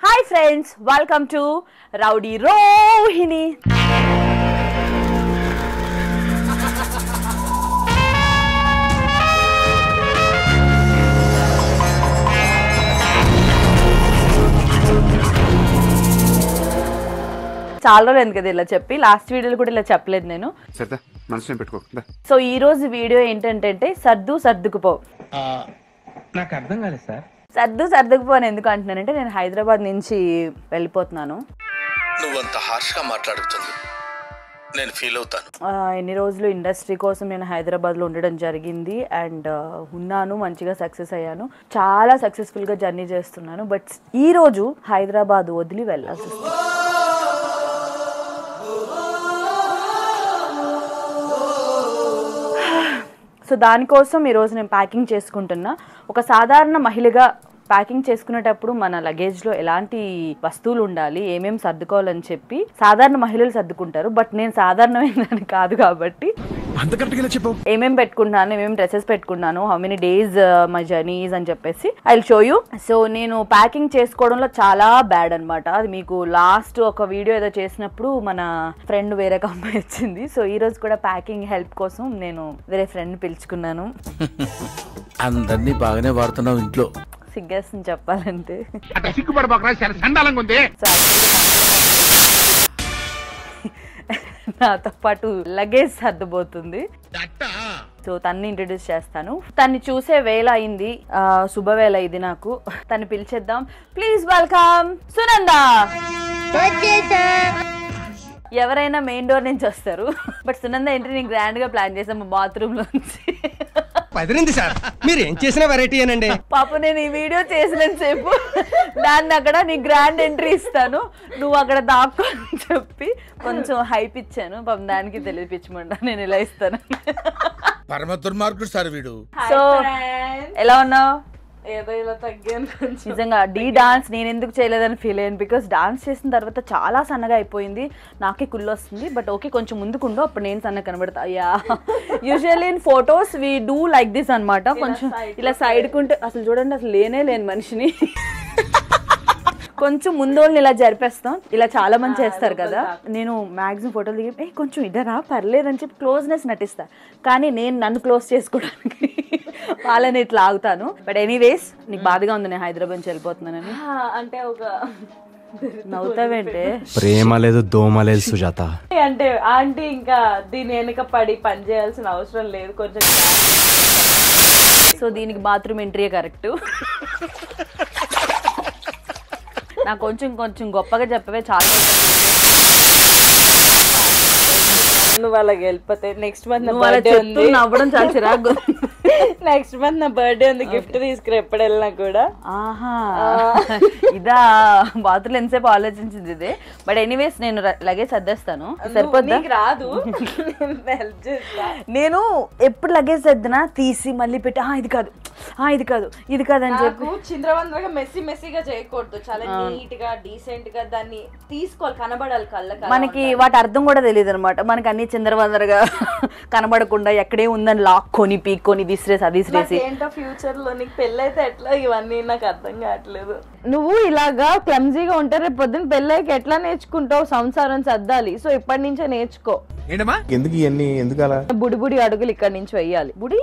Hi friends, welcome to Rowdy Rohini. చాలా రోజులు ఎందుకు ఇలా చెప్పి లాస్ట్ వీడియోలో కూడా ఇలా చెప్పలేదు నేను. సో ఈ రోజు వీడియో ఏంటంటే సర్దుకుపో. నాకు అర్థం కాలేదు సార్. సర్దుకుపో అని ఎందుకు అంటున్నానంటే నేను హైదరాబాద్ నుంచి వెళ్ళిపోతున్నాను. నువ్వంత హార్ష్గా మాట్లాడుతుంది నేను ఫీల్ అవుతాను. ఎన్ని రోజులు ఇండస్ట్రీ కోసం నేను హైదరాబాద్లో ఉండడం జరిగింది అండ్ ఉన్నాను, మంచిగా సక్సెస్ అయ్యాను, చాలా సక్సెస్ఫుల్గా జర్నీ చేస్తున్నాను. బట్ ఈరోజు హైదరాబాద్ వదిలి వెళ్ళాల్సి వస్తుంది. సో దానికోసం ఈరోజు నేను ప్యాకింగ్ చేసుకుంటున్నా. ఒక సాధారణ మహిళగా ప్యాకింగ్ చేసుకునేటప్పుడు మన లగేజ్లో ఎలాంటి వస్తువులు ఉండాలి, ఏమేమి సర్దుకోవాలని చెప్పి సాధారణ మహిళలు సర్దుకుంటారు. బట్ నేను సాధారణమైన కాదు కాబట్టి ఏమేమి పెట్టుకున్నాను, ఏమేమి డ్రెస్సెస్ పెట్టుకున్నాను, how many days my journeys అని చెప్పేసి I will show you. So నేను ప్యాకింగ్ చేసుకోవడంలో చాలా బ్యాడ్ అనమాట. అది మీకు లాస్ట్ ఒక వీడియో ఏదో చేసినప్పుడు మన ఫ్రెండ్ వేరే అమ్మాయి వచ్చింది. సో ఈ రోజు కూడా ప్యాకింగ్ హెల్ప్ కోసం నేను వేరే ఫ్రెండ్ పిలుచుకున్నాను. అందరినీ బాగానే వాడుతున్నావు ఇంట్లో. సిగ్గేస్తుంది చెప్పాలంటే. నాతో పాటు లగేజ్ సర్దుబోతుంది. సో తన్ని ఇంట్రడ్యూస్ చేస్తాను. తన్ని చూసే వేళ అయింది, శుభవేళ ఇది నాకు. తను పిలిచేద్దాం. Please welcome Sunanda. ఎవరైనా మెయిన్ డోర్ నుంచి వస్తారు, బట్ సునంద ఎంట్రీ నేను గ్రాండ్ గా ప్లాన్ చేసాము బాత్రూమ్ లోంచి. పదిరింది సార్, మీరు ఏం చేసిన వెరైటీ అనండి. పాప నేను ఈ వీడియో చేసినంతసేపు దాన్ని అక్కడ నీ గ్రాండ్ ఎంట్రీ ఇస్తాను, నువ్వు అక్కడ దాక్కో అని చెప్పి కొంచెం హైప్ ఇచ్చాను. పాపం దానికి తెలియపించమంటా నేను ఇలా ఇస్తాను. పరమ దుర్మార్గుడు సార్ వీడు. సో ఎలా ఉన్నావు? ఏదో ఇలా తగ్గాను కొంచెం. నిజంగా డీ డాన్స్ నేను ఎందుకు చేయలేదని ఫీల్ అయ్యాను. బికాస్ డాన్స్ చేసిన తర్వాత చాలా సన్నగా అయిపోయింది, నాకే కుళ్ళు వస్తుంది. బట్ ఓకే కొంచెం ముందుకుండో, అప్పుడు నేను సన్నగా కనబడతా. Yeah usually in photos we do like this అనమాట. కొంచెం ఇలా సైడ్ కుంటే అసలు చూడండి, అసలు లేని మనిషిని కొంచెం ముందోళ్ళని ఇలా జరిపేస్తాం. ఇలా చాలా మంది చేస్తారు కదా. నేను మ్యాక్సిమం ఫోటోలు దిగి కొంచెం ఇద్దరా పర్లేదని చెప్పి క్లోజ్నెస్ నటిస్తా. కానీ నేను నన్ను క్లోజ్ చేసుకోవడానికి వాళ్ళని ఇట్లా ఆగుతాను. బట్ ఎనీవేస్ నీకు బాధగా ఉంది నేను హైదరాబాద్ నుంచి వెళ్ళిపోతున్నానని? అంటే ఒక నవ్వుతావేంటే? ప్రేమ లేదు దోమ లేదు సుజాత. అంటే ఆంటీ ఇంకా దీని వెనుక పడి పని చేయాల్సిన అవసరం లేదు కొంచెం. సో దీనికి బాత్రూమ్ ఎంట్రీయే కరెక్ట్. నాకు కొంచెం గొప్పగా చెప్పవే చాలా. నువ్వు అలాగే వెళ్ళిపోతే నెక్స్ట్ మంత్ నా బర్త్డే ఉంది. నవ్వడం చాలా చిరాకు. నెక్స్ట్ మంత్ నా బర్త్డే ఉంది, గిఫ్ట్ తీసుకుని ఎప్పుడు వెళ్ళినా కూడా. ఆహా ఇదా బాత్రూమ్ ఎంతసేపు ఆలోచించింది ఇదే. బట్ ఎనీవేస్ నేను లగేజ్ సర్దేస్తాను. సరిపోద్దా? రాదు, హెల్ప్ చేస్తా. నేను ఎప్పుడు లగేజ్ సర్దినా తీసి మళ్ళీ పెట్టి ఇది కాదు అని చెప్పి చింద్రవందరగా మెస్సీగా చేయకూడదు. చాలా నీట్ గా డీసెంట్ గా దాన్ని తీసుకోవాలి, కనబడాలి కళ్ళకి. మనకి వాటి అర్థం కూడా తెలియదు అనమాట. మనకి అన్ని చిందరవందరగా కనబడకుండా ఎక్కడే ఉందని లాక్కొని పీక్కొని తీసిరేసి ఏంటో ఫ్యూచర్ లో నీకు పెళ్ళి అయితే ఎట్లా, ఇవన్నీ నాకు అర్థం కావట్లేదు. నువ్వు ఇలాగా క్లమ్జీగా ఉంటే రేపు పొద్దున్న పెళ్ళైకి ఎట్లా నేర్చుకుంటావు? సంసారం సర్దాలి. సో ఇప్పటి నుంచే నేర్చుకో. ఎందుకు ఇవన్నీ ఎందుకు అలా? బుడి అడుగులు ఇక్కడ నుంచి వెయ్యాలి. బుడి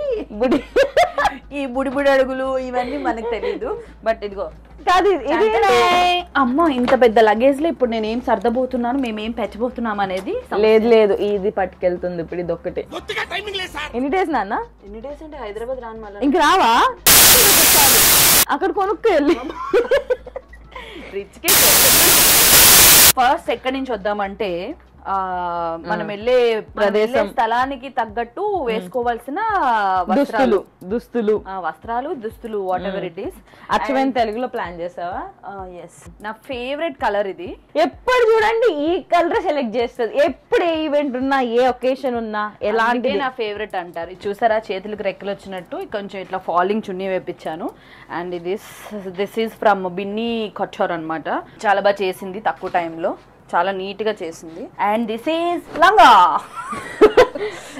ఈ బుడి అడుగులు ఇవన్నీ మనకు తెలీదు. బట్ ఇదిగో కాదు అమ్మ, ఇంత పెద్ద లగేజ్ లో ఇప్పుడు నేను ఏం సర్దబోతున్నాను, మేమేం పెంచబోతున్నాం అనేది లేదు ఇది పట్టుకెళ్తుంది ఇప్పుడు. ఇది ఒక్కటే. ఎన్ని డేస్ నాన్న? ఎన్ని డేస్ అంటే హైదరాబాద్ రాను మళ్ళీ. ఇంక రావా? అక్కడ కొనుక్కు వెళ్ళి ఫస్ట్ ఎక్కడి నుంచి వద్దామంటే మనం వెళ్ళే ప్రదేశం స్థలానికి తగ్గట్టు వేసుకోవాల్సిన దుస్తులు వాట్ ఎవర్ ఇట్ ఈస్. అచ్చమైన తెలుగులో ప్లాన్ చేసావా? ఎస్, నా ఫేవరెట్ కలర్ ఇది. ఎప్పుడు చూడండి ఈ కలర్ సెలెక్ట్ చేస్తుంది. ఎప్పుడు ఏ ఈవెంట్ ఉన్నా, ఏ ఒకేషన్ ఉన్నా, ఎలాంటి నా ఫేవరెట్ అంటారు. చూసారా చేతులకు రెక్కలు వచ్చినట్టు కొంచెం ఇట్లా ఫాలింగ్ చున్నీ వేపించాను. And this is from Binny Kathor అనమాట. చాలా బాగా చేసింది తక్కువ టైంలో. చాలా నీట్ గా చేసింది. అండ్ దిస్ ఈజ్ లంగా,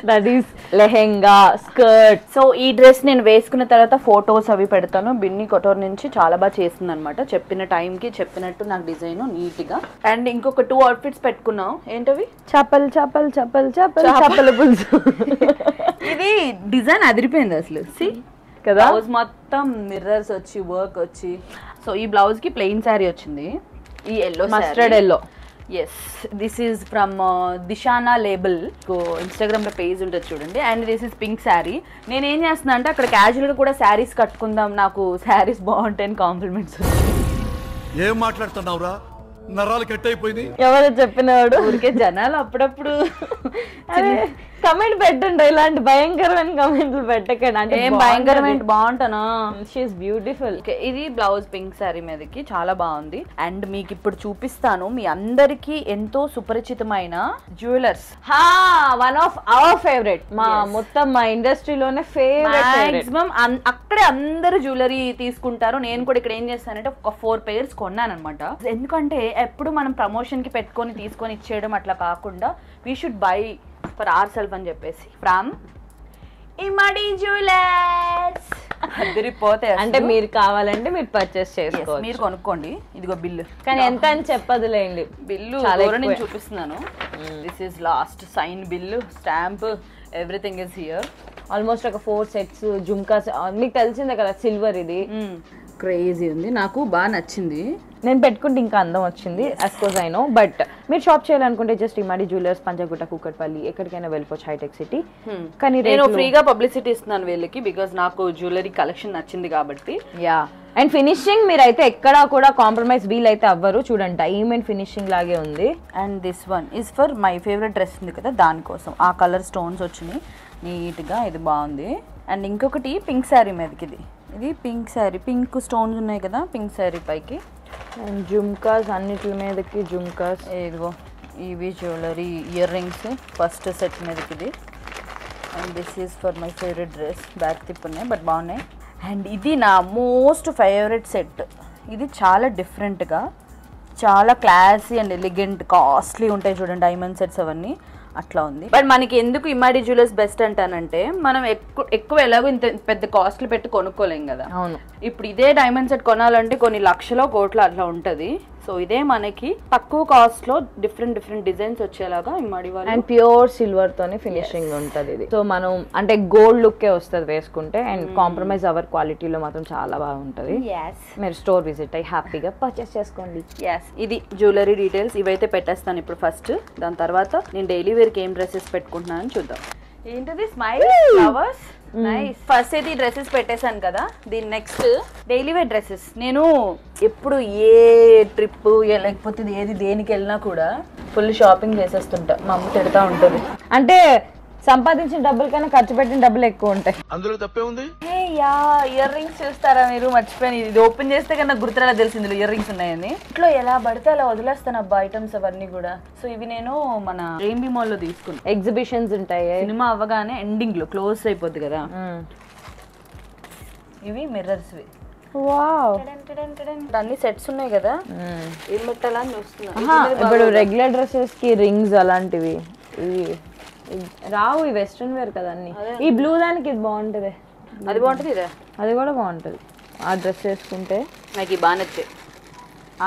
that is lehenga skirt. So ఈ డ్రెస్ నేను వేసుకున్న తర్వాత ఫొటోస్ అవి పెడతాను. బిన్ని కొటోర్ నుంచి చాలా బాగా చేసింది అనమాట. చెప్పిన టైంకి చెప్పినట్టు నాకు డిజైన్ నీట్ గా. అండ్ ఇంకొక 2 అవుట్ఫిట్స్ పెట్టుకున్నాం. ఏంటవి? చప్పల్ చప్పల్ చప్పల్ చప్పల్ చప్పల పులుసు. ఇది డిజైన్ అదిరిపోయింది అసలు. సి కదా, బ్లౌజ్ మొత్తం మిర్రర్స్ వచ్చి వర్క్ వచ్చి. సో ఈ బ్లౌజ్ కి ప్లెయిన్ శారీ వచ్చింది, ఈ yellow mustard yellow. Yes, this is from Dishana label. Instagram లో పేజ్ ఉంటుంది చూడండి. And this is pink sari. నేను ఏం చేస్తున్నా అంటే అక్కడ క్యాజువల్ గా కూడా శారీస్ కట్టుకుందాం, నాకు శారీస్ బాగుంటాయని కాంప్లిమెంట్స్. ఏం మాట్లాడుతున్నావురా, నరాలు కట్ అయిపోయింది. ఎవరో చెప్పినవాడు. ఊరికే జనాలు అప్పుడప్పుడు కమెంట్ పెట్టండి, ఇలాంటి భయంకరమైన కమెంట్లు పెట్టకండి. అంటే ఏం భయంకరమైన బాగుంటానా. She is beautiful. ఇది బ్లౌజ్ పింక్ శారీ మీదకి చాలా బాగుంది. అండ్ మీకు ఇప్పుడు చూపిస్తాను మీ అందరికి ఎంతో సుపరిచితమైన jewellers. One of our favourite, మా మొత్తం మా ఇండస్ట్రీలోనే ఫేవరెట్. మాక్సిమం అక్కడే అందరూ జ్యువెలరీ తీసుకుంటారు. నేను కూడా ఇక్కడ ఏం చేస్తానంటే ఒక 4 pairs కొన్నాను అనమాట. ఎందుకంటే ఎప్పుడు మనం ప్రమోషన్ కి పెట్టుకొని తీసుకొని ఇచ్చేయడం అట్లా కాకుండా we should buy for our self అని చెప్పేసి ఫ్రమ్ ఇమ్మడి జ్యువెలర్స్. అదిరిపోతే అంటే మీరు కావాలంటే మీరు పర్చేస్ చేసుకోవచ్చు, మీరు కొనుక్కోండి. ఇదిగో బిల్లు, కానీ ఎంత అని చెప్పదులేండి. బిల్లు చాలా దూరం నేను ఎక్కువే. చూపిస్తున్నాను. This is last sign bill, stamp, everything is here. Almost ఒక 4 sets జుమ్కాస్. మీకు తెలిసిందే కదా, సిల్వర్ ఇది. క్రేజీ ఉంది, నాకు బాగా నచ్చింది. నేను పెట్టుకుంటే ఇంకా అందం వచ్చింది, అఫ్కోర్స్ ఐ నో. బట్ మీరు షాప్ చేయాలనుకుంటే జస్ట్ ఇమాడి జ్యువెలర్స్, పంజాగుట్ట, కూకట్పల్లి, ఎక్కడికైనా వెళ్ళిపోవచ్చు, హైటెక్ సిటీ. కానీ నేను ఫ్రీగా పబ్లిసిటీ ఇస్తున్నాను వీళ్ళకి, బికాస్ నాకు జ్యువెలరీ కలెక్షన్ నచ్చింది కాబట్టి. యా, అండ్ ఫినిషింగ్ మీరైతే ఎక్కడా కూడా కాంప్రమైజ్ వీలైతే అవ్వరు. చూడండి, డైమండ్ ఫినిషింగ్ లాగే ఉంది. And this one is for my favourite dress ఉంది కదా, దానికోసం ఆ కలర్ స్టోన్స్ వచ్చినాయి నీట్గా. ఇది బాగుంది. అండ్ ఇంకొకటి పింక్ శారీ మీదకి, ఇది పింక్ శారీ, పింక్ స్టోన్స్ ఉన్నాయి కదా పింక్ శారీ పైకి. అండ్ జుమ్కాస్, అన్నిటి మీదకి జుమ్కాస్. ఇదిగో ఇవి jewellery, earrings first set మీదకి ఇది. And this is for my favourite dress. Back తిప్పున్నాయి బట్ బాగున్నాయి. అండ్ ఇది నా మోస్ట్ ఫేవరెట్ సెట్. ఇది చాలా డిఫరెంట్గా, చాలా క్లాసీ అండ్ ఎలిగెంట్, కాస్ట్లీ ఉంటాయి చూడండి డైమండ్ సెట్స్ అవన్నీ, అట్లా ఉంది. బట్ మనకి ఎందుకు ఇమ్మాడి జ్యువెలర్స్ బెస్ట్ అంటానంటే, మనం ఎక్కువ ఎలాగో ఇంత పెద్ద కాస్ట్లు పెట్టి కొనుక్కోలేం కదా. అవును, ఇప్పుడు ఇదే డైమండ్ సెట్ కొనాలంటే కొన్ని లక్షలో కోట్లు అట్లా ఉంటుంది. సో ఇదే మనకి తక్కువ కాస్ట్ లో డిఫరెంట్ డిజైన్స్ వచ్చేలాగా ఇమ్మాడి వాళ్ళు. అండ్ ప్యూర్ సిల్వర్ తోనే ఫినిషింగ్ ఉంటుంది ఇది. సో మనం అంటే గోల్డ్ లుక్కే వస్తుంది వేసుకుంటే. అండ్ కాంప్రమైజ్ అవర్ క్వాలిటీలో మాత్రం చాలా బాగుంటుంది. మీరు స్టోర్ విజిట్ అయ్యి హ్యాపీగా పర్చేస్ చేసుకోండి. ఇది జ్యువెలరీ డీటెయిల్స్. ఇవైతే పెట్టేస్తాను ఇప్పుడు ఫస్ట్. దాని తర్వాత నేను డైలీ వేర్కి ఏం డ్రెస్సెస్ పెట్టుకుంటున్నాను చూద్దాం. ఏంటిది స్మైల్ ఫ్లవర్స్, నైస్. ఫస్ట్ అయితే ఈ డ్రెస్సెస్ పెట్టేశాను కదా, దీని నెక్స్ట్ డైలీ వేర్ డ్రెస్సెస్. నేను ఎప్పుడు ఏ ట్రిప్ లేకపోతే ఏది దేనికి వెళ్ళినా కూడా ఫుల్ షాపింగ్ చేసేస్తుంటా. మా అమ్మ తిడతా ఉంటుంది. అంటే సంపాదించిన డబ్బుల కన్నా ఖర్చు పెట్టిన డబ్బులు ఎక్కువ ఉంటాయి. అందులో తప్పే ఉంది. ఇయర్ రింగ్స్ చూస్తారా మీరు? మర్చిపోయాను, ఇది ఓపెన్ చేస్తే కన్నా గుర్తురా తెలిసింది ఇయర్ రింగ్స్ ఉన్నాయని. ఇట్లా ఎలా పడితే అలా వదిలేస్తాను అబ్బా ఐటమ్స్ అవన్నీ కూడా. సో ఇవి నేను మన రెయిన్బీ మాల్ లో తీసుకున్నాను. ఎగ్జిబిషన్స్ ఉంటాయి, సినిమా అవ్వగానే ఎండింగ్ లో క్లోజ్ అయిపోద్ది కదా. ఇవి మిర్రర్స్. వావ్, అన్ని సెట్స్ ఉన్నాయి కదా, ఏం పెట్టాలా అని చూస్తున్నా. ఇప్పుడు రెగ్యులర్ డ్రెస్సెస్ కి రింగ్స్ అలాంటివి ఇవి రావు, ఈ వెస్ట్రన్ వేర్ కదా అన్ని. ఈ బ్లూ దానికి ఇది బాగుంటది, అది బాగుంటుంది, ఇదే అది కూడా బాగుంటది. ఆ డ్రెస్ వేసుకుంటే నాకు ఈ బాగా నచ్చాయి.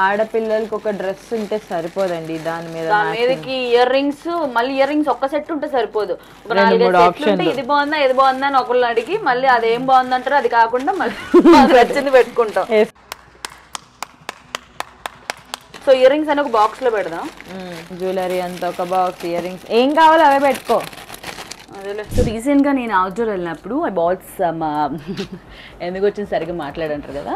ఆడపిల్లలకి ఒక డ్రెస్ ఉంటే సరిపోదండి, దాని మీదకి ఇయర్ రింగ్స్, మళ్ళీ ఇయర్ రింగ్స్ ఒక్క సెట్ ఉంటే సరిపోదు. ఒక 4 సెట్లు ఉంటే ఇది బాగుందా ఇది బాగుందా అని ఒకళ్ళు అడిగి మళ్ళీ అదేం బాగుందంటారు, అది కాకుండా మళ్ళీ నచ్చింది పెట్టుకుంటాం. సో ఇయర్ రింగ్స్ అని ఒక బాక్స్ లో పెడదాం. జ్యువెలరీ అంతా ఒక బాక్స్, ఇయర్ రింగ్స్ ఏం కావాలో అవే పెట్టుకో. సో రీసెంట్ గా నేను అవుట్డోర్ వెళ్ళినప్పుడు ఐ బాట్ సమ్ ఎందుకు వచ్చింది సరిగ్గా మాట్లాడంటారు కదా,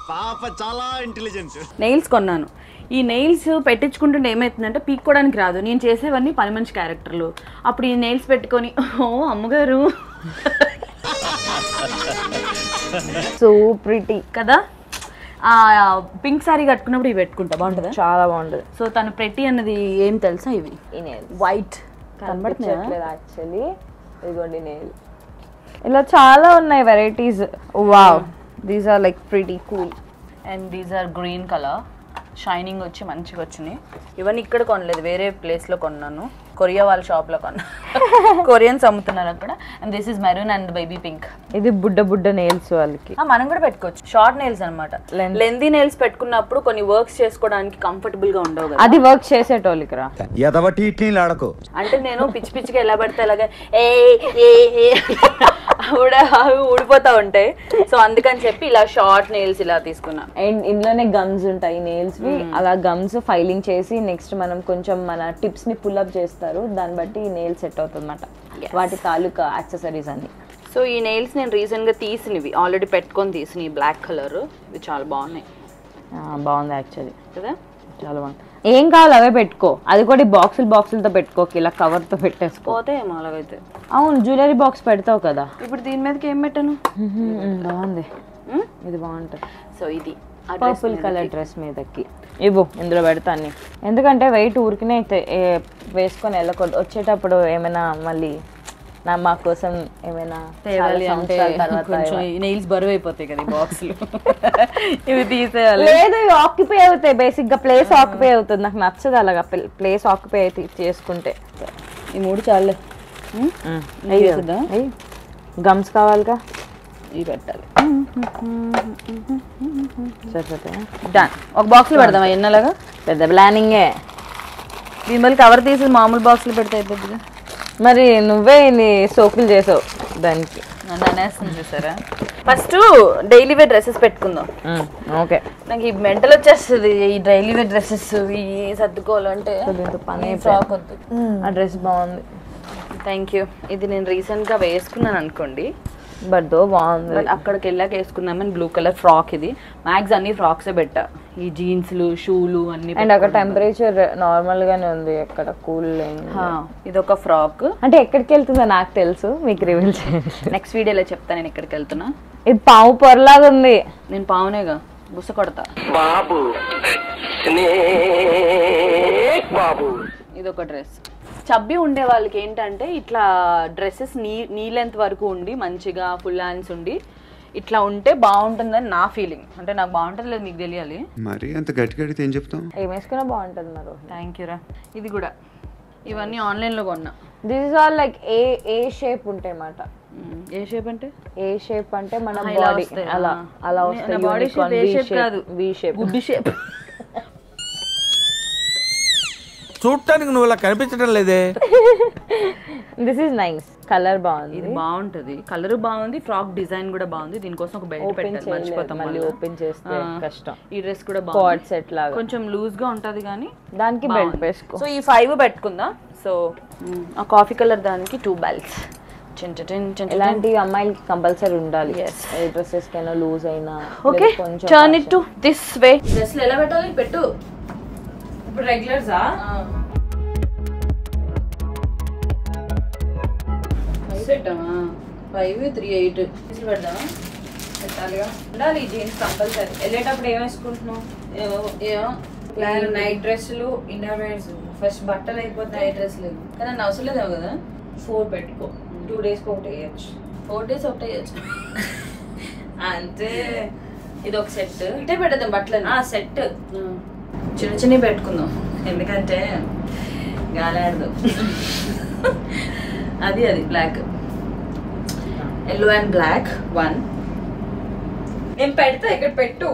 పాప చాలా ఇంటెలిజెంట్. నెయిల్స్ కొన్నాను. ఈ నెయిల్స్ పెట్టించుకుంటుంటే ఏమవుతుందంటే పీక్కోవడానికి రాదు. నేను చేసేవన్నీ పని మనిషి క్యారెక్టర్లు. అప్పుడు ఈ నెయిల్స్ పెట్టుకొని ఓ అమ్మగారు సో ప్రిటీ కదా. పింక్ సారీ కట్టుకున్నప్పుడు ఇవి పెట్టుకుంటా, బాగుంటుందా? చాలా బాగుంటుంది. సో తను ప్రెట్టి అన్నది ఏం తెలుసా, ఇవి వైట్ కనబడుతుంది యాక్చువల్లీ. ఇదిగోండి నెయిల్, ఇలా చాలా ఉన్నాయి varieties. Wow, these are like pretty cool. And these are green colour. Shining వచ్చి మంచిగా వచ్చినాయి. ఇవన్నీ ఇక్కడ కొనలేదు, వేరే ప్లేస్లో కొన్నాను, కొరియా వాళ్ళ షాప్లో కొన్నా. కొరియన్స్ అమ్ముతున్నారు అక్కడ. And this is maroon and baby pink. ఇది బుడ్డ నెయిల్స్ వాళ్ళకి. మనం కూడా పెట్టుకోవచ్చు, షార్ట్ నెయిల్స్ అనమాట. లెంతీ నెయిల్స్ పెట్టుకున్నప్పుడు కొన్ని వర్క్స్ చేసుకోవడానికి కంఫర్టబుల్ గా ఉండవు కదా. అది వర్క్ చేసేటోళ్ళకి రా. అంటే నేను పిచ్చి పిచ్చిగా ఎలా పడితే అలాగే ఊడిపోతా ఉంటాయి. సో అందుకని చెప్పి ఇలా షార్ట్ నెయిల్స్ ఇలా తీసుకున్నా. అండ్ ఇందులోనే గమ్స్ ఉంటాయి నెయిల్స్ వి. అలా గమ్స్ ఫైలింగ్ చేసి నెక్స్ట్ మనం కొంచెం మన టిప్స్ ని పుల్ అప్ చేస్తారు, దాన్ని బట్టి నెయిల్ సెట్ అవుతుంది అన్నమాట. వాటి తాలూకా యాక్సెసరీస్ అన్ని. సో ఈ నెయిల్స్ నేను రీసెంట్ గా తీసినవి, ఆల్రెడీ పెట్టుకొని తీసినవి, బ్లాక్ కలర్. ఇవి చాలా బాగున్నాయి. బాగుంది యాక్చువల్లీ కదా, చాలా బాగుంది. ఏం కావాలి అవే పెట్టుకో. అది కూడా బాక్సులతో పెట్టుకోకి, ఇలా కవర్ తో పెట్టేసుకో. పోతే ఏమో అలాగైతే. అవును, జ్యువెలరీ బాక్స్ పెడతావు కదా. ఇప్పుడు దీని మీదకి ఏం పెట్టాను? బాగుంది, ఇది బాగుంటుంది. సో ఇది పర్పుల్ కలర్ డ్రెస్ మీదకి ఇవ్వు, ఇందులో పెడతాను. ఎందుకంటే వెయిట్ ఊరికినే వేసుకొని వెళ్ళకూడదు. వచ్చేటప్పుడు ఏమైనా మళ్ళీ మా కోసం ఏమైనా తేవాలి అంటే కొంచెం నెయిల్స్ బరువు అయిపోతాయి కదా ఈ బాక్స్లు. ఇవి తీసేయాలి. లేదు, ఇవి ఆక్యుపై అవుతాయి. బేసిక్ గా ప్లేస్ ఆక్యుపై అవుతుంది. నాకు నచ్చదు అలాగా ప్లేస్ ఆక్యుపై అయితే చేసుకుంటే. ఈ 3 చాలే. గమ్స్ కావాలిగా, ఇవి పెట్టాలి. సరిపోతాయి. డన్. ఒక బాక్స్ లో పెడదామా ఎన్నలాగా? పెద్ద ప్లానింగే. దీని మళ్ళీ కవర్ తీసి మామూలు బాక్స్ లో పెడతాయి పెద్దగా. మరి నువ్వే నీ సోకులు చేసావు దానికి. నన్ను అనేస్తుంది చూసారా. ఫస్ట్ డైలీ వేర్ డ్రెస్సెస్ పెట్టుకుందాం. ఓకే, నాకు ఈ మెంటల్ వచ్చేస్తుంది ఈ డైలీ వేర్ డ్రెస్సెస్ ఈ సర్దుకోవాలంటే. ఫ్రాక్ వద్దు, ఆ డ్రెస్ బాగుంది. Thank you. ఇది నేను రీసెంట్ గా వేసుకున్నాను అనుకోండి, బట్ బాగుంది. బట్ అక్కడికి వెళ్ళాక వేసుకుందామని బ్లూ కలర్ ఫ్రాక్. ఇది మ్యాక్స్ అన్ని ఫ్రాక్సే పెట్టా, ఈ జీన్స్లు షూలు అన్ని. అండ్ అక్కడ టెంపరేచర్ నార్మల్ గానే ఉంది, అక్కడ కూల్. ఇది ఒక ఫ్రాక్. అంటే ఎక్కడికి వెళ్తుందో నాకు తెలుసు, మీకు రివీల్ చేయండి. నెక్స్ట్ వీడియోలో చెప్తాను నేను ఎక్కడికి వెళ్తున్నా. ఇది పావు పొరలాగా ఉంది. నేను పావునేగా, బుస కొడతా బాబు. ఇది ఒక డ్రెస్. చబ్బి ఉండే వాళ్ళకి ఏంటంటే ఇట్లా డ్రెస్సెస్ నీ లెంత్ వరకు ఉండి మంచిగా ఫుల్ హ్యాండ్స్ ఉండి ఇట్లా ఉంటే బాగుంటుందని నా ఫీలింగ్. అంటే నాకు బాగుంటుంది లేదు మీకు తెలియాలి. మరి అంత గట్టిగా అడిగితే ఏం చెప్తాం? ఏం వేసుకున్నా బాగుంటుంది మరి. థ్యాంక్ యూ రా. ఇది కూడా ఇవన్నీ ఆన్లైన్లో కొన్నా. This is all like A shape ఉంటాయి అన్నమాట. ఏ షేప్ అంటే? ఏ షేప్ అంటే మన బాడీ అలా అలా వస్తాయి. బాడీ షేప్ ఏ షేప్ కాదు, వి షేప్, గుడ్డు షేప్. చూడటానికి నువ్వు ఇలా కనిపించడం లేదే. This is nice. కలర్ బాగుంది. ఇది బాగుంటది, కలర్ బాగుంది, ఫ్రాక్ డిజైన్ కూడా బాగుంది. దీనికోసం ఒక బెల్ట్ పెట్టాలి, మర్చిపోతాం మళ్ళీ ఓపెన్ చేస్తే కష్టం. ఈ డ్రెస్ కూడా బాగుంది, సెట్ లాగా కొంచెం లూజ్ గా ఉంటది కానీ దానికి బెల్ట్ వేసుకో. సో ఈ 5 పెట్టుకుందాం. సో ఆ కాఫీ కలర్ దానికి 2 బెల్ట్స్. ఇలాంటి అమ్మాయిలకి కంపల్సరీ ఉండాలి. ఏ డ్రెస్సెస్ కైనా లూజ్ అయినా. Okay, turn it to this way. డ్రెస్లు ఎలా పెట్టాలి? పెట్టు. ఇప్పుడు రెగ్యులర్సా? 5 పెట్టామా? 5, 3, 8 పెడదామా? పెట్టాలిగా, ఉండాలి జీన్స్ కంపల్సరీ. వెళ్ళేటప్పుడు ఏం వేసుకుంటున్నావు? ఏమో నైట్ డ్రెస్సులు, ఇన్నర్ వేర్స్. ఫస్ట్ బట్టలు అయిపోతే నైట్ డ్రెస్ లేదు కానీ నన్ను అవసరం లేదేమో కదా. 4 పెట్టుకో, 2 days ఒకటి వేయచ్చు. 4 days ఒకటి వేయచ్చు అంతే. ఇది ఒక సెట్. ఇటే పెడదాం బట్టలు. సెట్ చిన్న చిన్నవి పెట్టుకుందాం, ఎందుకంటే గాలాడదు. అది బ్లాక్, ఎల్లో అండ్ బ్లాక్ 1. నేను పెడతా, ఇక్కడ పెట్టు.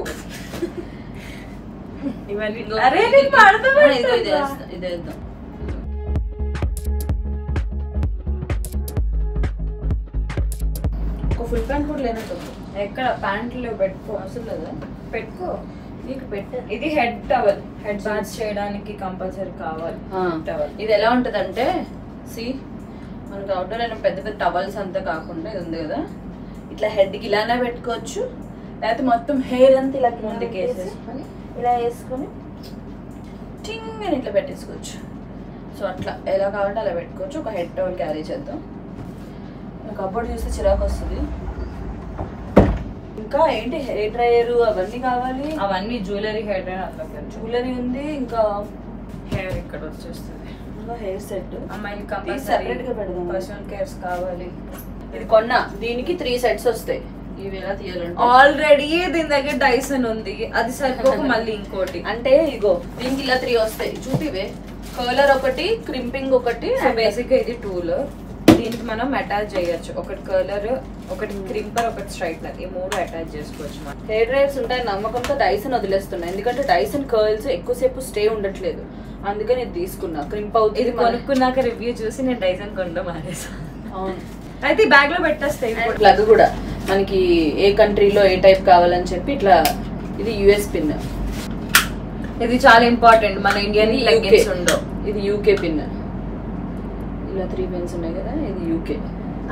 ఇవన్నీ ఇదేద్దాం. ఒక ఫుల్ ప్యాంట్ కూడా లేనట్టు. ఎక్కడ ప్యాంట్లు పెట్టుకో, అవసరం లేదా? పెట్టుకో. నీకు పెట్టా. ఇది హెడ్ టవల్, హెడ్ బాత్ చేయడానికి కంపల్సరీ కావాలి టవల్. ఇది ఎలా ఉంటది అంటే మనకు అవుట్డోర్ అయిన పెద్ద పెద్ద టవల్స్ అంతా కాకుండా ఇది ఉంది కదా, ఇట్లా హెడ్కి ఇలానే పెట్టుకోవచ్చు, లేకపోతే మొత్తం హెయిర్ అంతా ఇలా ముందుకు వేసేసుకొని ఇలా వేసుకొని టింగ్ అని ఇట్లా పెట్టేసుకోవచ్చు. సో అట్లా ఎలా కావాలంటే అలా పెట్టుకోవచ్చు. ఒక హెడ్ టవల్ క్యారీ చేద్దాం. నాకు కబోర్డ్ చూస్తే చిరాకు వస్తుంది. ఇంకా ఏంటి హెయిర్ డ్రైయర్ అవన్నీ కావాలి. అవన్నీ జ్యువెలరీ, హెయిర్ డ్రైయర్, జ్యువెలరీ ఉంది, ఇంకా హెయిర్ ఇక్కడ వచ్చేస్తుంది. హెయిర్ సెట్ అమ్మాయిలకి సెపరేట్ గా పెడదాం. పర్సనల్ కేర్స్ కావాలి. ఇది కొన్నా, దీనికి 3 sets వస్తాయి. ఇవి ఎలా తీయాలంటే ఆల్రెడీ దీని దగ్గర డైసన్ ఉంది, అది సరిపోక మళ్ళీ ఇంకోటి. అంటే ఇగో దీనికి ఇలా 3 వస్తాయి చూపివే. కర్లర్ ఒకటి, క్రింపింగ్ ఒకటి. బేసిక్ గా ఇది టూల్. దీనికి మనం అటాచ్ చేయొచ్చు. ఒకటి కర్లర్, ఒకటి క్రింపర్, ఒకటి స్ట్రైట్నర్, ఈ 3 అటాచ్ చేసుకోవచ్చు. మనం హెయిర్ డ్రైయర్స్ ఉంటాయి నమ్మకంతో డైసన్ వదిలేస్తున్నాయి, ఎందుకంటే డైసన్ కర్ల్స్ ఎక్కువసేపు స్టే ఉండట్లేదు, అందుకని ఇది తీసుకున్నా. క్రింప్ అవుతుంది. ఇది కొనుక్కున్నాక రివ్యూ చూసి నేను డైసన్ కొనడం మానేసాను. అవును, అయితే ఈ బ్యాగ్ లో పెట్టేస్తాయి. ప్లగ్ కూడా మనకి ఏ కంట్రీలో ఏ టైప్ కావాలని చెప్పి ఇట్లా. ఇది యుఎస్ పిన్, ఇది చాలా ఇంపార్టెంట్. మన ఇండియన్ లెగ్గిన్స్ ఉండవు. ఇది యూకే పిన్. ఇలా 3 పిన్స్ ఉన్నాయి కదా, ఇది యూకే.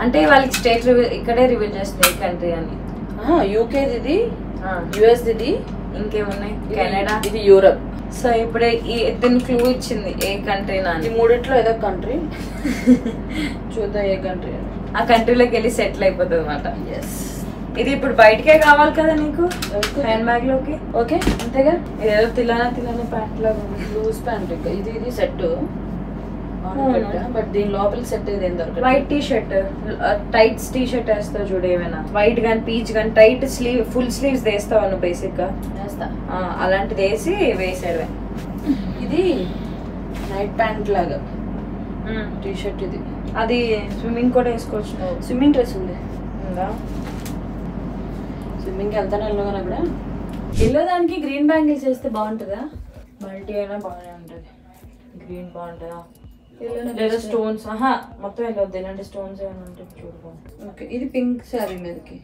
అంటే వాళ్ళకి స్టేట్ ఇక్కడే రివీల్ చేస్తుంది ఏ కంట్రీ అని. యూకేది ఇది, యుఎస్ ఇది, ఇంకేమున్నాయి కెనడా, ఇది యూరప్. సో ఇప్పుడే దీని క్లూ ఇచ్చింది ఏ కంట్రీ నా. ఈ మూడిట్లో ఏదో కంట్రీ చూద్దాం ఏ కంట్రీ. ఆ కంట్రీలోకి వెళ్ళి సెటిల్ అయిపోతుంది అనమాట. ఎస్, ఇది ఇప్పుడు బయటకే కావాలి కదా నీకు హ్యాండ్ బ్యాగ్ లోకి. ఓకే అంతేగా. ఏదో తిలానా ప్యాంట్ లాగా లూజ్ ప్యాంట్ ఇది సెట్, బట్ దీని లోపలికి సెట్ ఏది ఏం దొరకదు. White T shirt, tight T shirt వేస్తావు చూడు, ఏమైనా వైట్ గానీ పీచ్ గానీ టైట్ స్లీవ్, ఫుల్ స్లీవ్స్ వేస్తావు నువ్వు బేసిక్ గా. వేస్తా. అలాంటిది వేసి వేసాడు. ఇది నైట్ ప్యాంట్ లాగా టీ షర్ట్. ఇది అది స్విమ్మింగ్ కూడా వేసుకోవచ్చు. స్విమ్మింగ్ డ్రెస్ ఉంది, ఉందా? స్విమ్మింగ్కి వెళ్తాను వెళ్ళగానే కూడా. ఎల్లో దానికి గ్రీన్ బ్యాంగిల్స్ వేస్తే బాగుంటుందా? మల్టీ అయినా బాగానే ఉంటుంది. గ్రీన్ బాగుంటుందా ఎల్లో లేదా స్టోన్స్? మొత్తం వెళ్ళొద్దు, ఇలాంటి స్టోన్స్ ఏమైనా ఉంటాయి చూడు. ఓకే, ఇది పింక్ శారీ మీదకి.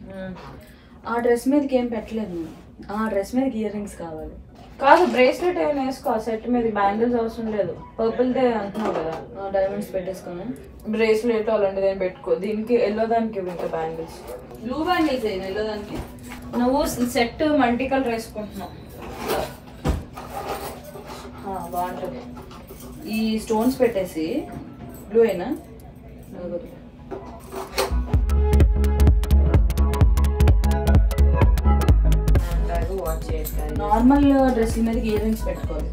ఆ డ్రెస్ మీదకి ఏం పెట్టలేదు నేను. ఆ డ్రెస్ మీదకి ఇయర్ రింగ్స్ కావాలి. కాదు, బ్రేస్లెట్ ఏమైనా వేసుకో. సెట్ మీద బ్యాంగిల్స్ అవసరం లేదు. పర్పుల్ దే అంటున్నావు కదా, డైమండ్స్ పెట్టేసుకున్నాను. బ్రేస్లెట్ అలాంటిది ఏం పెట్టుకో. దీనికి ఎల్లో దానికి ఇంకా బ్యాంగిల్స్. బ్లూ బ్యాంగిల్స్ అయినా ఎల్లో దానికి. నువ్వు సెట్ మల్టీ కలర్ వేసుకుంటున్నావు, బాగుంటుంది. ఈ స్టోన్స్ పెట్టేసి బ్లూ అయినా వాచ్ చేసుకోవాలి. నార్మల్ డ్రెస్ మీదకి ఇయర్ రింగ్స్ పెట్టుకోవాలి.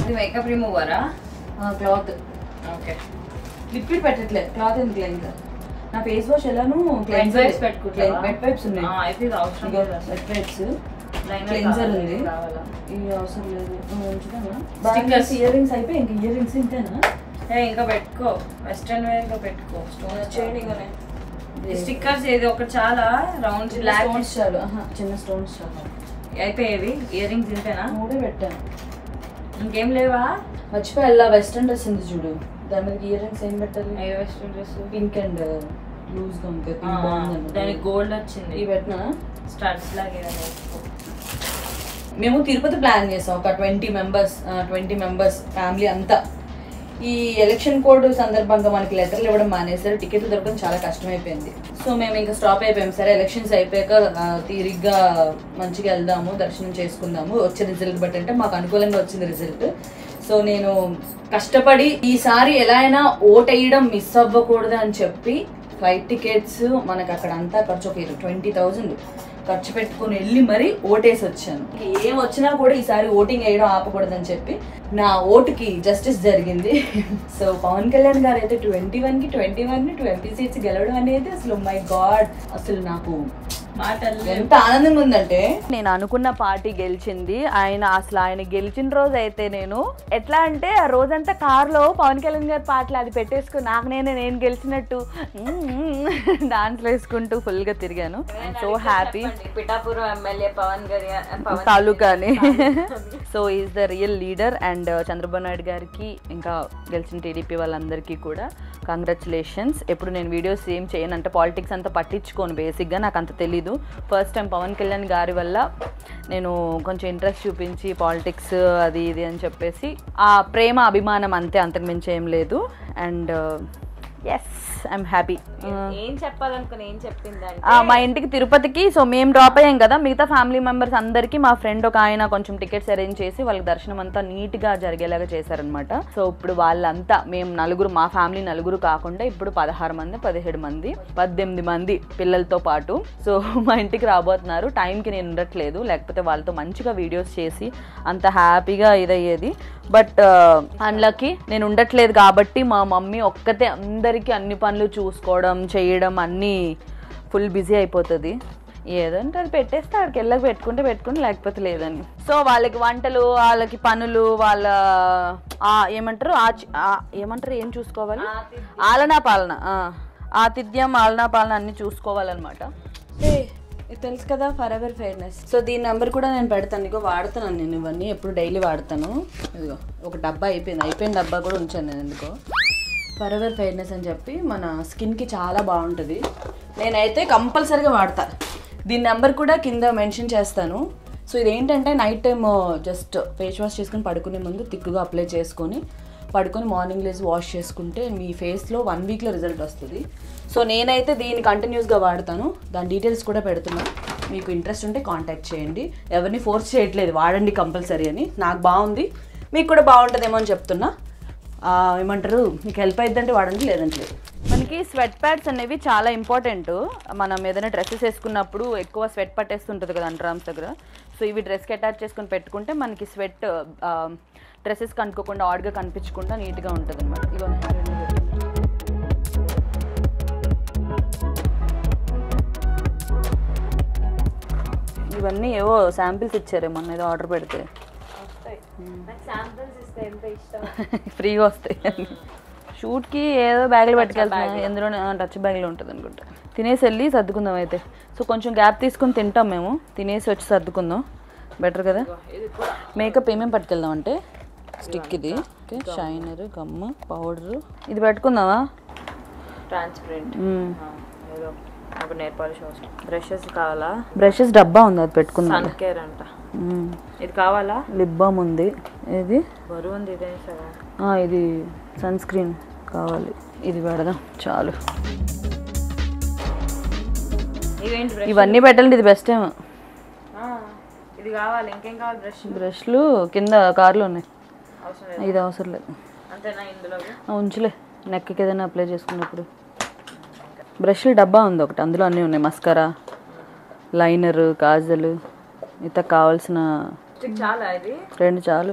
ఇది మేకప్ రిమూవరా? క్లాత్. ఓకే, లిక్విడ్ పెట్టట్లేదు, క్లాత్ ఎందుకు ఇంకా. నా ఫేస్ వాష్ ఎలాను Wet wipes పెట్టుకుంటావా? వెట్ వైప్స్ ఉన్నాయి. అయితే ఇది అవసరం లేదు అసలు. వెట్ వైప్స్, Liner క్లెన్జర్ కావాలి, ఉంది. కావాలా? ఇవి అవసరం లేదు. ఉంచుతానా? Stickers. ఇయర్ రింగ్స్ అయిపోయి ఇంక ఇయర్ రింగ్స్ ఇంతేనా? ఇంకా పెట్టుకో, వెస్ట్రన్ వేర్ గా పెట్టుకో. స్టోన్స్ చేయనిగానే స్టిక్కర్స్ ఏది ఒకటి చాలా రౌండ్ బ్లాక్ స్టోన్స్ చాలు. చిన్న స్టోన్స్ చాలు. అయితే ఏవి ఇయర్ రింగ్స్ ఇంతేనా? 3 పెట్టాను. ఇంకేం లేవా? మర్చిపోయి అలా వెస్ట్రన్ డ్రెస్ ఉంది చూడు, దాని మీద ఇయర్ రింగ్స్ ఏం పెట్టాలి? ఏ western dress? Pink and loose గా ఉంది. దానికి గోల్డ్ వచ్చింది. ఇవి పెట్టినా. స్టార్ట్స్ లాగా ఏదైనా వేసుకో. మేము తిరుపతి ప్లాన్ చేసాం, ఒక 20 మెంబర్స్ ఫ్యామిలీ అంతా. ఈ ఎలక్షన్ కోడ్ సందర్భంగా మనకి లెటర్లు ఇవ్వడం మానేసారు, టికెట్లు దొరకడం చాలా కష్టమైపోయింది. సో మేము ఇంకా స్టాప్ అయిపోయాం. సరే ఎలక్షన్స్ అయిపోయాక తీరిగ్గా మంచిగా వెళ్దాము, దర్శనం చేసుకుందాము, వచ్చే రిజల్ట్ బట్టి. అంటే మాకు అనుకూలంగా వచ్చింది రిజల్ట్. సో నేను కష్టపడి ఈసారి ఎలా అయినా ఓట్ వేయడం మిస్ అవ్వకూడదు అని చెప్పి ఫ్లైట్ టికెట్స్ మనకు అక్కడ అంతా ఖర్చు ఒక 20,000 ఖర్చు పెట్టుకుని వెళ్ళి మరీ ఓటేసి వచ్చాను. ఏం వచ్చినా కూడా ఈసారి ఓటింగ్ వేయడం ఆపకూడదని చెప్పి నా ఓటుకి జస్టిస్ జరిగింది. సో పవన్ కళ్యాణ్ గారు అయితే 21 కి ఎంపీ సీట్స్ గెలవడం అనేది అసలు మై గాడ్, అసలు నాకు ఎంత ఆనందంగా ఉందంటే. నేను అనుకున్న పార్టీ గెలిచింది. ఆయన గెలిచిన రోజు అయితే నేను ఎట్లా అంటే ఆ రోజంతా కార్లో పవన్ కళ్యాణ్ గారి పాటలు అది పెట్టేసుకుని నేను గెలిచినట్టు డాన్స్లు వేసుకుంటూ ఫుల్ గా తిరిగాను. So happy. Pithapuram MLA Pawan గారి తాలూకాని. So is the real leader. And Chandrababu Naidu గారికి ఇంకా గెలిచిన టీడీపీ వాళ్ళందరికీ కూడా కంగ్రాచులేషన్స్. ఎప్పుడు నేను వీడియోస్ ఏం చేయను, అంటే పాలిటిక్స్ అంతా పట్టించుకోను బేసిక్గా, నాకు అంత తెలీదు. ఫస్ట్ టైం పవన్ కళ్యాణ్ గారి వల్ల నేను కొంచెం ఇంట్రెస్ట్ చూపించి పాలిటిక్స్ అది ఇది అని చెప్పేసి ఆ ప్రేమ అభిమానం అంతే, అంతకు మించి ఏం లేదు. And yes I'm happy. ఏం చెప్పాలనుకుని ఏం చెప్పిందంటే మా ఇంటికి తిరుపతికి సో మేము డ్రాప్ అయ్యాం కదా, మిగతా ఫ్యామిలీ మెంబర్స్ అందరికీ మా ఫ్రెండ్ ఒక ఆయన కొంచెం టికెట్స్ అరేంజ్ చేసి వాళ్ళకి దర్శనం అంతా నీట్గా జరిగేలాగా చేశారనమాట. సో ఇప్పుడు వాళ్ళంతా మేము నలుగురు, మా ఫ్యామిలీ నలుగురు కాకుండా ఇప్పుడు 16 మంది 17 మంది 18 మంది పిల్లలతో పాటు సో మా ఇంటికి రాబోతున్నారు. టైంకి నేను ఉండట్లేదు, లేకపోతే వాళ్ళతో మంచిగా వీడియోస్ చేసి అంత హ్యాపీగా ఇదయ్యేది. బట్ అన్లకి నేను ఉండట్లేదు కాబట్టి మా మమ్మీ ఒక్కతే అందరికీ అన్ని పనులు చూసుకోవడం చేయడం అన్నీ ఫుల్ బిజీ అయిపోతుంది. ఏదంటే అది పెట్టేస్తే అక్కడికి వెళ్ళక పెట్టుకుంటే లేకపోతే లేదని. సో వాళ్ళకి వంటలు, వాళ్ళకి పనులు, వాళ్ళ ఏమంటారు ఏం చూసుకోవాలి, ఆలనా పాలన, ఆతిథ్యం ఆలనా పాలన అన్నీ చూసుకోవాలన్నమాట. ఇది తెలుసు కదా ఫర్ ఎవర్ ఫెయిర్నెస్. సో దీని నెంబర్ కూడా నేను పెడతాను. ఇదిగో వాడుతున్నాను నేను ఇవన్నీ, ఎప్పుడు డైలీ వాడతాను. ఇదిగో ఒక డబ్బా అయిపోయిన డబ్బా కూడా ఉంచాను నేను. ఎందుకో ఫర్ ఎవర్ ఫెయిర్నెస్ అని చెప్పి మన స్కిన్కి చాలా బాగుంటుంది. నేనైతే కంపల్సరీగా వాడతా. దీని నెంబర్ కూడా కింద మెన్షన్ చేస్తాను. సో ఇదేంటంటే night time just face wash చేసుకొని పడుకునే ముందు థిక్గా అప్లై చేసుకొని పడుకొని మార్నింగ్ లేసి వాష్ చేసుకుంటే మీ ఫేస్లో 1 వీక్లో రిజల్ట్ వస్తుంది. సో నేనైతే దీన్ని కంటిన్యూస్గా వాడతాను. దాని డీటెయిల్స్ కూడా పెడుతున్నాను. మీకు ఇంట్రెస్ట్ ఉంటే కాంటాక్ట్ చేయండి. ఎవరిని ఫోర్స్ చేయట్లేదు వాడండి కంపల్సరీ అని. నాకు బాగుంది, మీకు కూడా బాగుంటుందేమో అని చెప్తున్నా. ఏమంటారు, మీకు హెల్ప్ అయిద్దంటే వాడండి, లేదంటే లేదు. మనకి స్వెట్ ప్యాడ్స్ అనేవి చాలా ఇంపార్టెంట్. మనం ఏదైనా డ్రెస్సెస్ వేసుకున్నప్పుడు ఎక్కువ స్వెట్ పట్టేస్తుంటుంది కదా అండర్ ఆర్మ్స్ దగ్గర. సో ఇవి డ్రెస్కి అటాచ్ చేసుకొని పెట్టుకుంటే మనకి స్వెట్ డ్రెస్సెస్కి అనుకోకుండా ఆడ్గా కనిపించకుండా నీట్గా ఉంటుంది అనమాట. ఇవన్నీ ఏవో శాంపిల్స్ ఇచ్చారే మొన్న ఏదో ఆర్డర్ పెడితే, ఫ్రీగా వస్తాయి. షూట్కి ఏదో బ్యాగ్లో పెట్టుకెళ్తున్నాయి, ఎందులో టచ్ బ్యాగ్లో ఉంటుంది అనుకుంటా. తినేసి వెళ్ళి సర్దుకుందాం అయితే. సో కొంచెం గ్యాప్ తీసుకొని తింటాం మేము, తినేసి వచ్చి సర్దుకుందాం బెటర్ కదా. మేకప్ ఏమేమి పట్టుకెళ్దాం అంటే స్టిక్ ఇది, ఓకే, షైనర్, గమ్, పౌడర్, ఇది పెట్టుకుందామా, ట్రాన్స్పరెంట్, నెయిల్ పాలిష్ అవసరం, బ్రషెస్ కావాలా, బ్రషెస్ డబ్బా ఉంది అది పెట్టుకుందాం. సన్ కేర్ అంట, ఇది కావాలా, లిప్ బామ్ ఉంది, ఇది బరువు ఉంది, ఇదే ఇది సన్ స్క్రీన్ కావాలి, ఇది పెడదాం చాలు. ఇవన్నీ పెట్టాలంటే ఇది బెస్ట్ ఏమో. ఇది కావాలి, ఇంకేం కావాలి, బ్రష్లు కింద కార్లో ఉన్నాయి, ఇది అవసరం లేదు. అంతేనా ఇందులో ఉంచులే, నెక్కి ఏదైనా అప్లై చేసుకున్నప్పుడు. బ్రష్లు డబ్బా ఉంది ఒకటి, అందులో అన్నీ ఉన్నాయి, మస్కరా, లైనర్, కాజల్, ఇంత కావాల్సిన చాలా, ఇది 2 చాలు.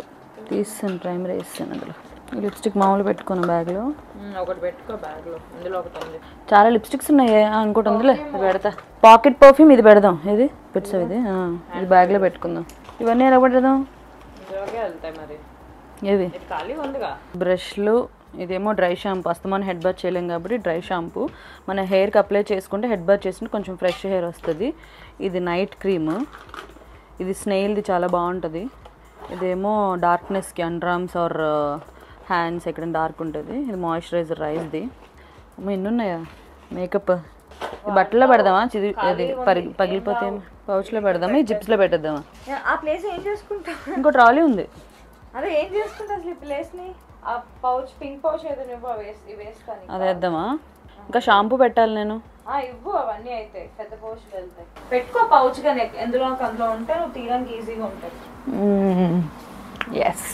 తీస్తాను, ప్రైమరీ వేస్తాను అందులో. లిప్స్టిక్ మామూలు పెట్టుకున్న బ్యాగ్లో ఒకటి పెట్టుకో, బ్యాగ్లో ఇందులో ఒకటి ఉంది. చాలా లిప్స్టిక్స్ ఉన్నాయి, ఇంకోటి ఉందిలే పెడతా. పాకెట్ పర్ఫ్యూమ్ ఇది పెడదాం, ఇది పెట్టావు, ఇది బ్యాగ్లో పెట్టుకుందాం. ఇవన్నీ ఎలా పెడదాం, వెళ్తాయి మరి. ఏవి ఖాళీ ఉందిగా. బ్రష్లు, ఇదేమో డ్రై షాంపూ, అస్తమానం హెడ్ బాత్ చేయలేం కాబట్టి డ్రై షాంపూ మన హెయిర్కి అప్లై చేసుకుంటే హెడ్ బాత్ చేస్తుంటే కొంచెం ఫ్రెష్ హెయిర్ వస్తుంది. ఇది నైట్ క్రీమ్, ఇది స్నేయిల్ది చాలా బాగుంటుంది. ఇదేమో డార్క్నెస్కి అండర్ ఆర్మ్స్ ఆర్ హ్యాండ్స్ ఎక్కడ డార్క్ ఉంటుంది. ఇది మాయిశ్చరైజర్ రైస్ది. ఎన్ని ఉన్నాయా మేకప్. ఈ బట్టలో పెడదామా, అది పగిలిపోతే పౌచ్లో పెడదామా, ఈ జిప్స్లో పెట్టేద్దామా. ఆ ప్లేస్ ఏం చేసుకుంటా, ఇంకో ట్రాలీ ఉంది, అదే ఏం చేసుకుంటా అసలు ఈ ప్లేస్ని. ఆ పౌచ్, పింక్ పౌచ్ ఏదో నువ్వు వేస్తాను, అది వేద్దామా. ఇంకా షాంపూ పెట్టాలి నేను, ఇవ్వు అవన్నీ అయితే పెద్ద పౌచ్ వెళ్తాయి. పెట్టుకో పౌచ్ గా, ఎందులో అందులో ఉంటే నువ్వు తీయడానికి ఈజీగా ఉంటుంది. ఎస్,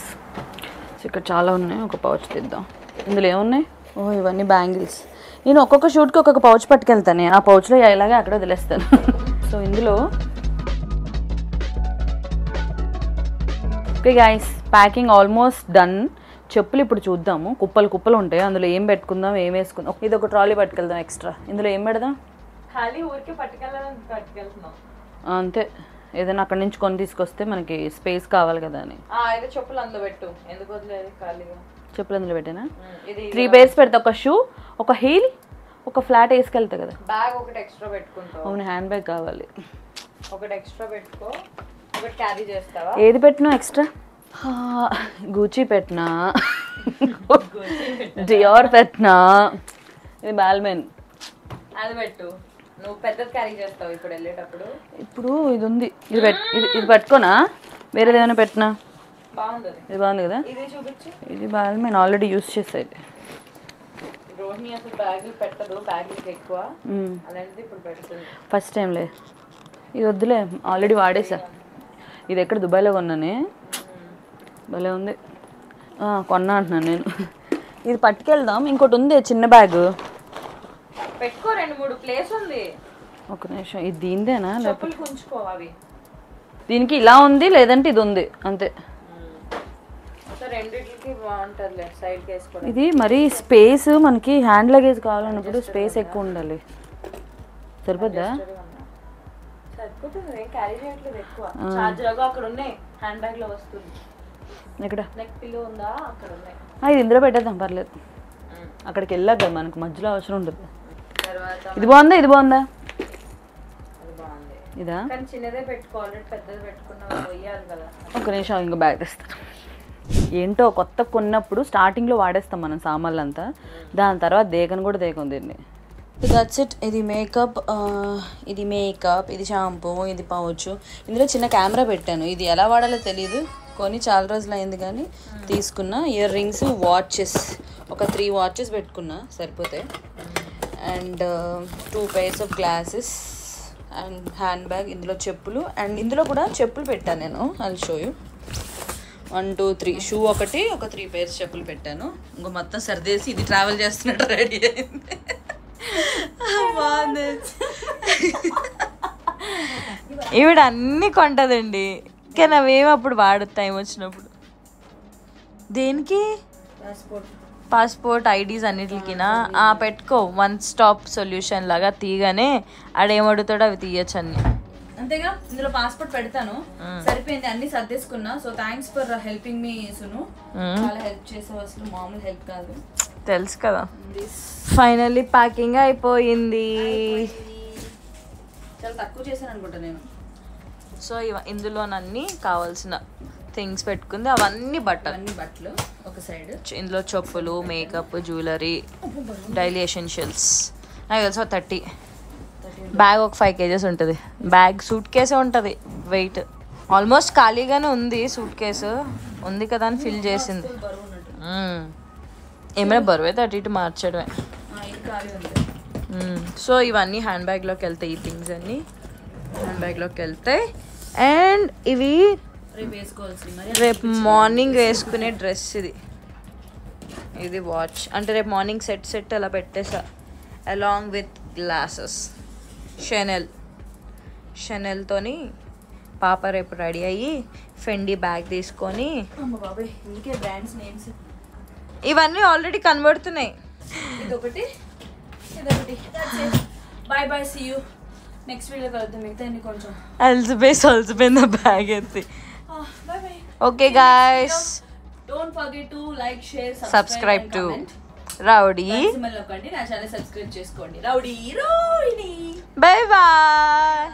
ఇక్కడ చాలా ఉన్నాయి, ఒక పౌచ్ తీద్దాం. ఇందులో ఏమున్నాయి, ఇవన్నీ బ్యాంగిల్స్. నేను ఒక్కొక్క షూట్కి ఒక్కొక్క పౌచ్ పట్టుకెళ్తాను, ఆ పౌచ్లో ఇలాగే అక్కడ వదిలేస్తాను. సో ఇందులో okay guys, packing almost done. చెప్పులు ఇప్పుడు చూద్దాము, కుప్పలు ఉంటాయి, అందులో ఏం పెట్టుకుందాం, ఏం వేసుకుందాం. ఇది ఒక ట్రాలీ పట్టుకెళ్దాం ఎక్స్ట్రా. ఇందులో ఏం పెడదాం, ఖాళీ ఊరికి పట్టుకెళ్తున్నాం అంతే. ఏదైనా అక్కడి నుంచి కొని తీసుకొస్తే మనకి స్పేస్ కావాలి కదా అని. అయితే చెప్పులు అందులో పెట్టు, ఎందుకు వదిలేదు ఖాళీగా. చెప్పులు అందులో పెట్టానా, 3 pairs పెడతా. ఒక షూ, ఒక హీల్, ఒక ఫ్లాట్ వేసుకెళ్తా కదా. బ్యాగ్ ఒకటి ఎక్స్ట్రా పెట్టుకుంటావు. అవును, హ్యాండ్ బ్యాగ్ కావాలి, ఒకటి ఎక్స్ట్రా పెట్టుకో. ఒకటి క్యారీ చేస్తావా, ఏది పెట్టినా ఎక్స్ట్రా. గూచీ పెట్టినా, డియోర్ పెట్టినా, ఇది బాల్మెన్, అది పెట్టు. నువ్వు పెద్దది క్యారీ చేస్తావు ఇప్పుడు వెళ్ళేటప్పుడు. ఇప్పుడు ఇది ఉంది, ఇది పెట్టుకోనా, వేరేది ఏమైనా పెట్టినా. బాగుంది, ఇది బాగుంది కదా. ఇది చూపించు, ఇది బాల్మెన్ ఆల్రెడీ యూస్ చేసేది. రోహిణి అసలు బ్యాగులు పెట్టదు, బ్యాగులకి ఎక్కువ, అలాంటిది ఇప్పుడు పెడుతుంది. ఫస్ట్ టైంలే. ఇది వద్దులే, ఆల్రెడీ వాడేసా. ఇది ఎక్కడ దుబాయ్లో కొన్నానే, భలే ఉంది. కొన్నా అంటున్నాను నేను. ఇది పట్టుకెళ్దాం. ఇంకోటి ఉంది చిన్న బ్యాగ్, పెట్టుకో, 2-3 ప్లేస్ ఉంది. ఒక నిమిషం, ఇది దీనిదేనా లేకపోతే చెప్పులు ఉంచుకో అవి. దీనికి ఇలా ఉంది, లేదంటే ఇది ఉంది అంతే. రెండిట్లకి బాగుంటుందిలే, సైడ్కి వేసుకోవడం. ఇది మరి స్పేస్, మనకి హ్యాండ్ లగేజ్ కావాలన్నప్పుడు స్పేస్ ఎక్కువ ఉండాలి. సరిపోద్దా? సరిపోతుంది, ఏం క్యారీ చేయట్లేదు ఎక్కువ. చార్జర్ అక్కడ ఉన్నాయి హ్యాండ్ బ్యాగ్ లో వస్తుంది. ఎక్కడ నెక్ పిల్లో ఉందా? అక్కడ ఉన్నాయి. ఇది ఇందులో పెట్టేద్దాం, పర్లేదు. అక్కడికి వెళ్ళాక మనకు మధ్యలో అవసరం ఉంటుంది. తర్వాత ఇది బాగుందా? ఇది బాగుందా? బాగుంది. ఇదా? కానీ చిన్నదే పెట్టుకోవాలి, పెద్దది పెట్టుకున్నా పోయాలి కదా. ఒక నిమిషం, ఇంకో బ్యాగ్ తెస్తాను. ఏంటో కొత్త కొన్నప్పుడు స్టార్టింగ్లో వాడేస్తాం మనం సామాన్లు అంతా, దాని తర్వాత దేకను కూడా దేకం దీన్ని. That's it. ఇది మేకప్, ఇది షాంపూ, ఇది పౌచ్. ఇందులో చిన్న కెమెరా పెట్టాను. ఇది ఎలా వాడాలో తెలియదు, కొని చాలా రోజులు అయింది కానీ తీసుకున్న. ఇయర్ రింగ్స్, వాచెస్, ఒక 3 వాచెస్ పెట్టుకున్నా సరిపోతాయి. And 2 pairs of glasses and hand bag. ఇందులో చెప్పులు, అండ్ ఇందులో కూడా చెప్పులు పెట్టాను నేను. I will show you. 1 2 3 shoe ఒక 3 pairs చెప్పులు పెట్టాను. ఇంకో మొత్తం సర్దేసి ఇది ట్రావెల్ చేస్తున్నట్టు రెడీ అయింది. బాగుంది. ఈవిడ అన్నీ కొంటదండి, కానీ అవేమి అప్పుడు వాడదు టైం వచ్చినప్పుడు. దేనికి? పాస్పోర్ట్, ఐడీస్ అన్నిటికినా పెట్టుకో. 1 స్టాప్ సొల్యూషన్ లాగా తీయగానే ఆడేమడుగుతాడో అవి తీయచ్చు అన్ని. అంతేగా, ఇందులో పాస్పోర్ట్ పెడతాను. సరిపోయింది, అన్ని సర్దేసుకున్నా. So thanks for helping me Sunu. చాలా హెల్ప్ చేసావు, అసలు మామూలు హెల్ప్ కాదు, తెలుసు కదా. ఫైనల్లీ ప్యాకింగ్ అయిపోయింది. చాలా తక్కువ చేశాను అనుకుంటా నేను. సో ఇందులోనన్నీ కావాల్సిన థింగ్స్ పెట్టుకుంది. అవన్నీ బట్టలు ఒక సైడ్. ఇందులో చెప్పులు, మేకప్, జ్యువెలరీ, డైలీ ఎసెన్షియల్స్. నాకు తెలుసు 30. బ్యాగ్ ఒక 5 kgs ఉంటుంది. బ్యాగ్ సూట్ కేసే ఉంటుంది వెయిట్. ఆల్మోస్ట్ ఖాళీగానే ఉంది సూట్ కేసు, ఉంది కదా అని ఫిల్ చేసింది. ఏమైనా బరువు అయితే అటు ఇటు మార్చడమే. సో ఇవన్నీ హ్యాండ్ బ్యాగ్లోకి వెళ్తాయి. ఈ థింగ్స్ అన్నీ హ్యాండ్ బ్యాగ్లోకి వెళ్తాయి. అండ్ ఇవి రేపు మార్నింగ్ వేసుకునే డ్రెస్. ఇది వాచ్, అంటే రేపు మార్నింగ్ సెట్ అలా పెట్టేసా, అలాంగ్ విత్ గ్లాసెస్. షెనెల్తోని పాప రేపు రెడీ అయ్యి ఫెండీ బ్యాగ్ తీసుకొని. ఇవన్నీ ఆల్రెడీ కనబడుతున్నాయి. ఇదొకటి. Bye bye, see you next video కలుద్దాం. మిగతా కొంచెం అలసిపోయింది బ్యాగ్ ఎత్తి. Okay guys, don't forget to like, share, subscribe to rowdy. నా ఛానల్ సబ్స్క్రైబ్ చేసుకోండి. రౌడీ రోహిణి. Bye bye.